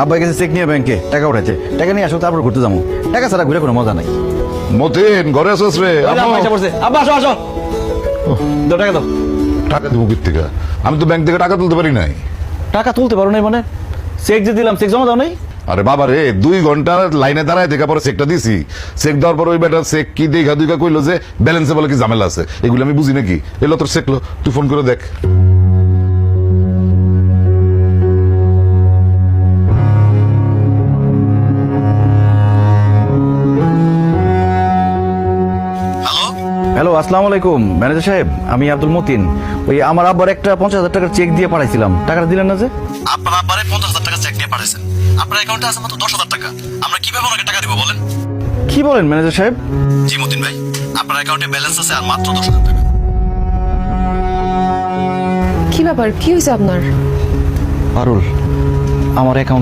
আব্বাই গেছে চেক নিয়ে ব্যাংকে টাকা উঠাইছে, টাকা নিয়ে আসো তারপর ঘুরতে যাবো। টাকা ছাড়া ঘুরে কোনো মজা নাই। মতিন ঘরে আসছ রে? আব্বা আসো আসো, দাও টাকা দাও। টাকা দিব কি থেকে? আমি তো ব্যাংক থেকে টাকা তুলতে পারি নাই। টাকা তুলতে পারো নাই মানে? চেক যে দিলাম, চেক জমা দাও নাই? আরে বাবা রে, 2 ঘন্টা লাইনে দাঁড়ায় দেখা পরে চেকটা দিছি। চেক দেওয়ার পর ওই বেটা চেক কি দেখা দুইকা কইলো যে ব্যালেন্সে বলে কি ঝামেলা আছে। এগুলো আমি বুঝি নাকি? এলো তোর চেকলো, তুই ফোন করে দেখ। হ্যালো, আসসালামু আলাইকুম ম্যানেজার সাহেব, আমি আব্দুল মতিন। ওই আমার আব্বার একটা 50,000 টাকার চেক দিয়ে পাঠাইছিলাম, টাকাটা দিলেন না যে? আপনার আব্বারে 50,000 টাকা চেক দিয়ে পাঠাইছেন, আপনার অ্যাকাউন্টে আছে মাত্র 10,000 টাকা। আমরা কিভাবে ওনাকে টাকা দিব বলেন? কি বলেন ম্যানেজার সাহেব? জি মতিন ভাই, আপনার অ্যাকাউন্টে ব্যালেন্স আছে আর মাত্র 10,000 টাকা। কি ব্যাপার, কি হয়েছে আপনার? পারুল, আমার অ্যাকাউন্টে